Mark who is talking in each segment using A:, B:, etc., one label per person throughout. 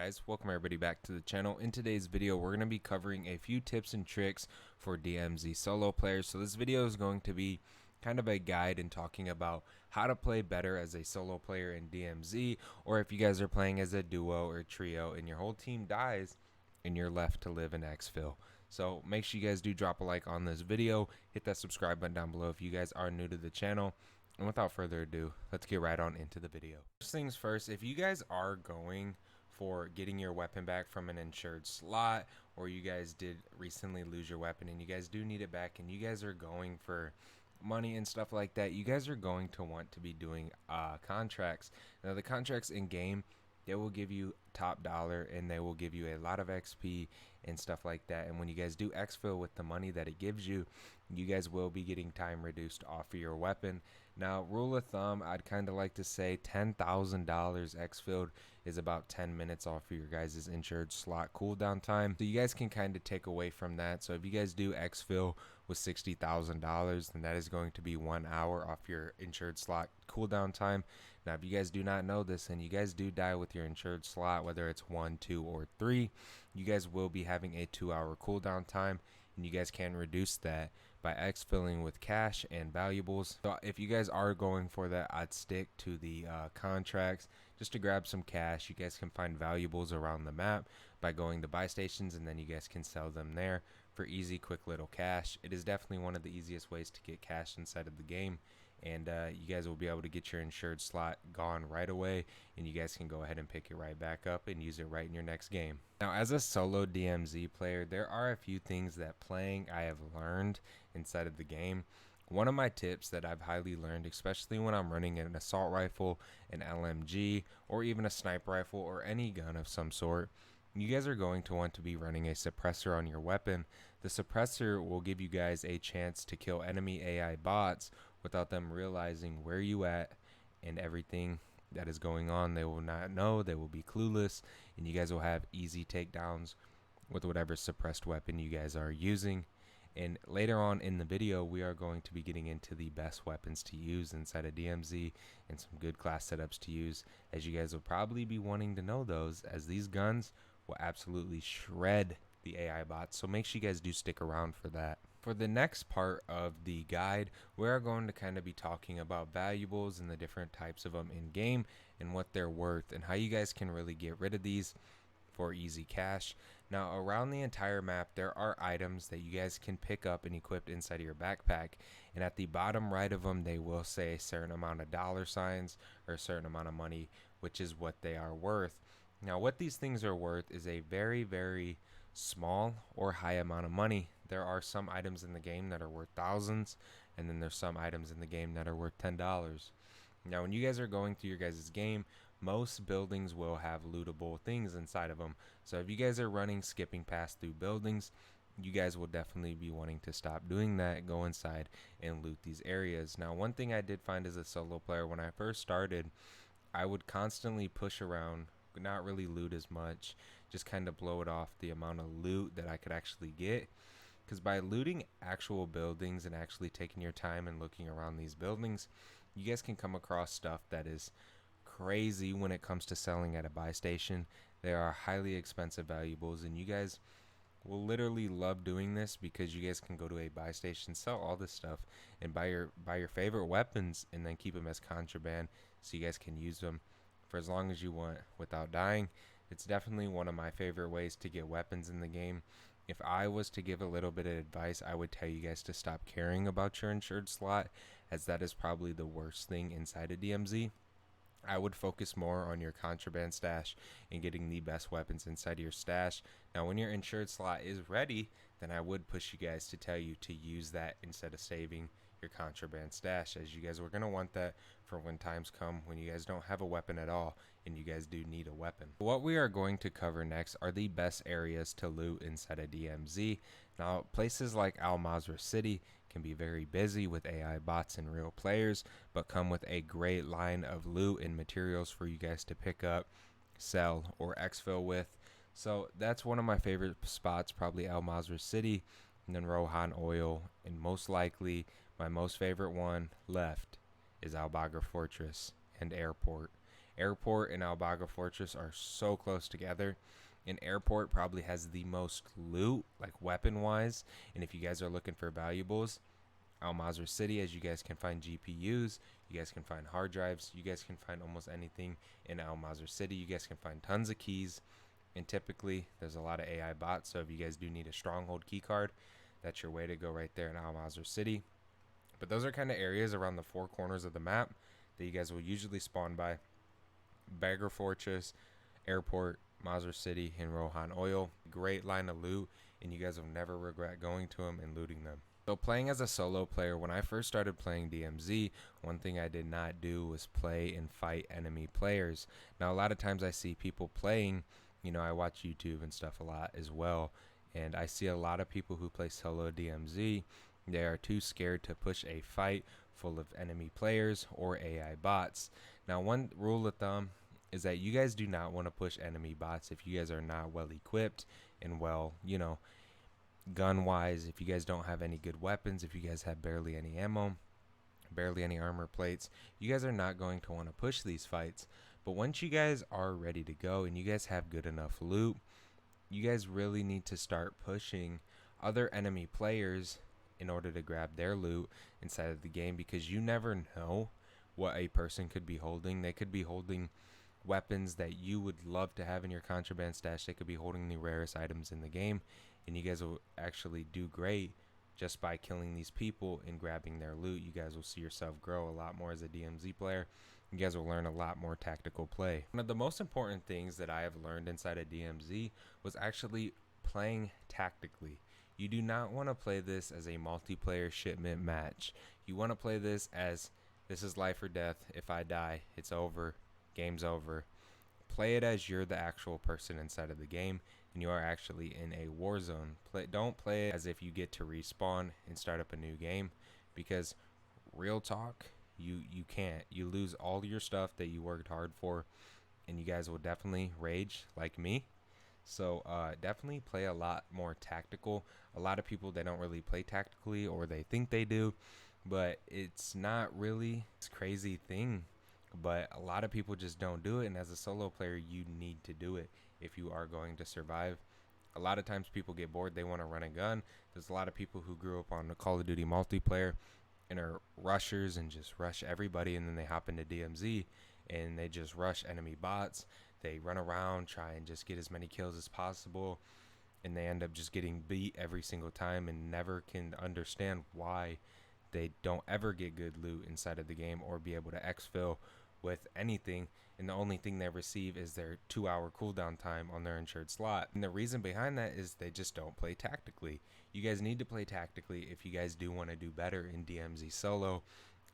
A: Guys, welcome everybody back to the channel. In today's video we're going to be covering a few tips and tricks for DMZ solo players. So this video is going to be kind of a guide in talking about how to play better as a solo player in DMZ, or if you guys are playing as a duo or trio and your whole team dies and you're left to live in exfil. So make sure you guys do drop a like on this video, hit that subscribe button down below if you guys are new to the channel. And without further ado, let's get right on into the video. First things first, if you guys are going for getting your weapon back from an insured slot, or you guys did recently lose your weapon and you guys do need it back and you guys are going for money and stuff like that, you guys are going to want to be doing contracts. Now the contracts in game, they will give you top dollar and they will give you a lot of XP and stuff like that. And when you guys do exfil with the money that it gives you, you guys will be getting time reduced off of your weapon. Now, rule of thumb, I'd kind of like to say $10,000 exfilled is about 10 minutes off of your guys' insured slot cooldown time. So you guys can kind of take away from that. So if you guys do exfil with $60,000, then that is going to be 1 hour off your insured slot cooldown time. Now, if you guys do not know this and you guys do die with your insured slot, whether it's 1, 2, or 3, you guys will be having a 2-hour cooldown time, and you guys can reduce that by exfilling with cash and valuables. So if you guys are going for that, I'd stick to the contracts just to grab some cash. You guys can find valuables around the map by going to buy stations, and then you guys can sell them there for easy, quick little cash. It is definitely one of the easiest ways to get cash inside of the game, and you guys will be able to get your insured slot gone right away, and you guys can go ahead and pick it right back up and use it right in your next game. Now, as a solo DMZ player, there are a few things that playing I have learned inside of the game. One of my tips that I've highly learned, especially when I'm running an assault rifle, an LMG, or even a sniper rifle or any gun of some sort, you guys are going to want to be running a suppressor on your weapon. The suppressor will give you guys a chance to kill enemy AI bots without them realizing where you at and everything that is going on. They will not know, they will be clueless, and you guys will have easy takedowns with whatever suppressed weapon you guys are using. And later on in the video, we are going to be getting into the best weapons to use inside of DMZ and some good class setups to use, as you guys will probably be wanting to know those, as these guns will absolutely shred the AI bots. So make sure you guys do stick around for that. For the next part of the guide, we are going to kind of be talking about valuables and the different types of them in game and what they're worth and how you guys can really get rid of these for easy cash. Now, around the entire map, there are items that you guys can pick up and equip inside of your backpack, and at the bottom right of them, they will say a certain amount of dollar signs or a certain amount of money, which is what they are worth. Now, what these things are worth is a very, very small or high amount of money. There are some items in the game that are worth thousands, and then there's some items in the game that are worth $10. Now, when you guys are going through your guys' game, most buildings will have lootable things inside of them. So if you guys are running skipping past through buildings, you guys will definitely be wanting to stop doing that, go inside and loot these areas. Now, one thing I did find as a solo player, when I first started, I would constantly push around, not really loot as much, just kind of blow it off the amount of loot that I could actually get. Because by looting actual buildings and actually taking your time and looking around these buildings, you guys can come across stuff that is crazy when it comes to selling at a buy station. There are highly expensive valuables, and you guys will literally love doing this because you guys can go to a buy station, sell all this stuff, and buy your favorite weapons, and then keep them as contraband so you guys can use them for as long as you want without dying. It's definitely one of my favorite ways to get weapons in the game. If I was to give a little bit of advice, I would tell you guys to stop caring about your insured slot, as that is probably the worst thing inside of DMZ. I would focus more on your contraband stash and getting the best weapons inside of your stash. Now, when your insured slot is ready, then I would push you guys to tell you to use that instead of saving your contraband stash, as you guys were going to want that for when times come when you guys don't have a weapon at all and you guys do need a weapon. What we are going to cover next are the best areas to loot inside of DMZ. Now, places like Al Mazrah City can be very busy with AI bots and real players, but come with a great line of loot and materials for you guys to pick up, sell, or exfil with. So that's one of my favorite spots, probably Al Mazrah City, and then Rohan Oil, and most likely my most favorite one left is Al Bagra Fortress and Airport. Airport and Albaga Fortress are so close together. And Airport probably has the most loot, like weapon wise. And if you guys are looking for valuables, Al-Mazrah City, as you guys can find GPUs, you guys can find hard drives, you guys can find almost anything in Al-Mazrah City. You guys can find tons of keys, and typically there's a lot of AI bots, so if you guys do need a stronghold key card, that's your way to go right there in Al-Mazrah City. But those are kind of areas around the four corners of the map that you guys will usually spawn by. Bagger Fortress, Airport, Mazrah City, and Rohan Oil. Great line of loot, and you guys will never regret going to them and looting them. So playing as a solo player, when I first started playing DMZ, one thing I did not do was play and fight enemy players. Now a lot of times I see people playing, you know, I watch YouTube and stuff a lot as well, and I see a lot of people who play solo DMZ. They are too scared to push a fight full of enemy players or AI bots. Now one rule of thumb is that you guys do not want to push enemy bots if you guys are not well equipped and well, you know, gun wise. If you guys don't have any good weapons, if you guys have barely any ammo, barely any armor plates, you guys are not going to want to push these fights. But once you guys are ready to go and you guys have good enough loot, you guys really need to start pushing other enemy players in order to grab their loot inside of the game, because you never know what a person could be holding. They could be holding weapons that you would love to have in your contraband stash. They could be holding the rarest items in the game, and you guys will actually do great just by killing these people and grabbing their loot. You guys will see yourself grow a lot more as a DMZ player. You guys will learn a lot more tactical play. One of the most important things that I have learned inside of DMZ was actually playing tactically. You do not want to play this as a multiplayer shipment match. You want to play this as, this is life or death. If I die, it's over. Game's over. Play it as you're the actual person inside of the game and you are actually in a war zone. Don't play it as if you get to respawn and start up a new game, because real talk, you can't. You lose all your stuff that you worked hard for, and you guys will definitely rage like me. So definitely play a lot more tactical. A lot of people, they don't really play tactically, or they think they do, but it's not really this crazy thing. But a lot of people just don't do it, and as a solo player, you need to do it if you are going to survive. A lot of times people get bored, they want to run a gun. There's a lot of people who grew up on the Call of Duty multiplayer and are rushers and just rush everybody, and then they hop into DMZ and they just rush enemy bots. They run around, try and just get as many kills as possible, and they end up just getting beat every single time and never can understand why they don't ever get good loot inside of the game or be able to exfil with anything, and the only thing they receive is their 2-hour cooldown time on their insured slot. And the reason behind that is they just don't play tactically. You guys need to play tactically if you guys do want to do better in DMZ solo.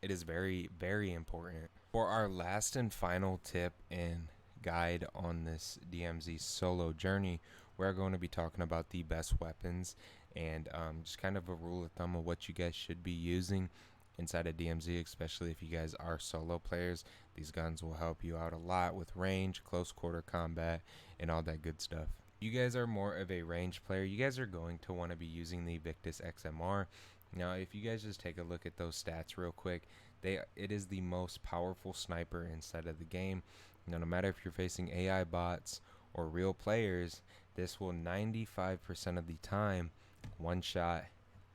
A: It is very, very important. For our last and final tip and guide on this DMZ solo journey, we're going to be talking about the best weapons and just kind of a rule of thumb of what you guys should be using inside of DMZ, especially if you guys are solo players. These guns will help you out a lot with range, close quarter combat, and all that good stuff. You guys are more of a range player, you guys are going to want to be using the Victus XMR. Now if you guys just take a look at those stats real quick, it is the most powerful sniper inside of the game. Now, no matter if you're facing AI bots or real players, this will 95% of the time one shot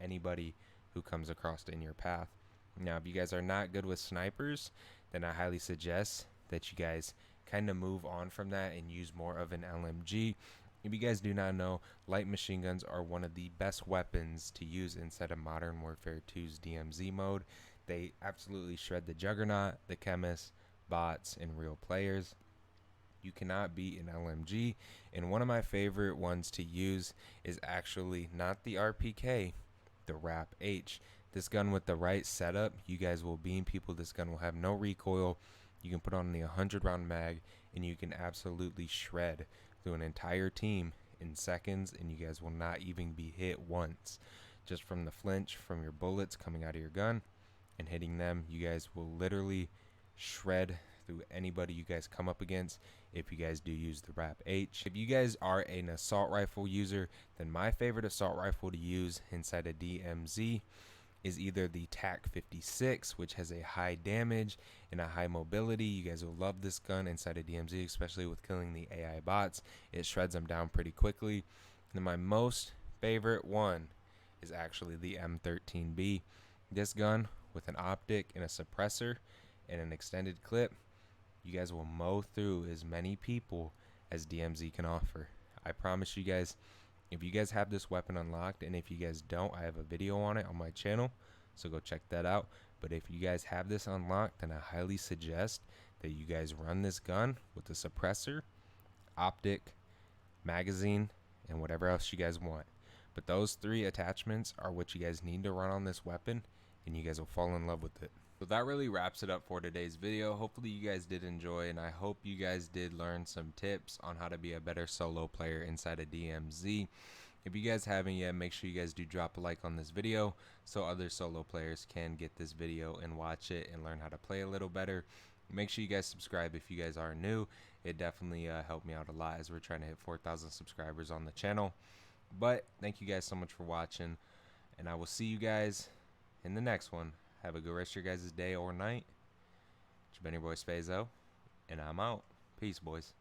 A: anybody who comes across in your path. Now if you guys are not good with snipers, then I highly suggest that you guys kind of move on from that and use more of an LMG. If you guys do not know, light machine guns are one of the best weapons to use inside of Modern Warfare 2's DMZ mode. They absolutely shred the Juggernaut, the Chemist, bots, and real players. You cannot beat an LMG, and one of my favorite ones to use is actually not the RPK, the RAP H. This gun with the right setup, you guys will beam people. This gun will have no recoil. You can put on the 100-round mag, and you can absolutely shred through an entire team in seconds, and you guys will not even be hit once. Just from the flinch from your bullets coming out of your gun and hitting them, you guys will literally shred through anybody you guys come up against if you guys do use the RAP H. If you guys are an assault rifle user, then my favorite assault rifle to use inside of DMZ is either the TAC 56, which has a high damage and a high mobility. You guys will love this gun inside of DMZ, especially with killing the AI bots. It shreds them down pretty quickly. And my most favorite one is actually the M13B. This gun with an optic and a suppressor and an extended clip, you guys will mow through as many people as DMZ can offer. I promise you guys, if you guys have this weapon unlocked, and if you guys don't, I have a video on it on my channel, so go check that out. But if you guys have this unlocked, then I highly suggest that you guys run this gun with the suppressor, optic, magazine, and whatever else you guys want. But those 3 attachments are what you guys need to run on this weapon, and you guys will fall in love with it. So that really wraps it up for today's video. Hopefully you guys did enjoy, and I hope you guys did learn some tips on how to be a better solo player inside of DMZ. If you guys haven't yet, make sure you guys do drop a like on this video so other solo players can get this video and watch it and learn how to play a little better. Make sure you guys subscribe if you guys are new. It definitely helped me out a lot as we're trying to hit 4,000 subscribers on the channel. But thank you guys so much for watching, and I will see you guys in the next one. Have a good rest of your guys' day or night. It's been your boy Spazo, and I'm out. Peace, boys.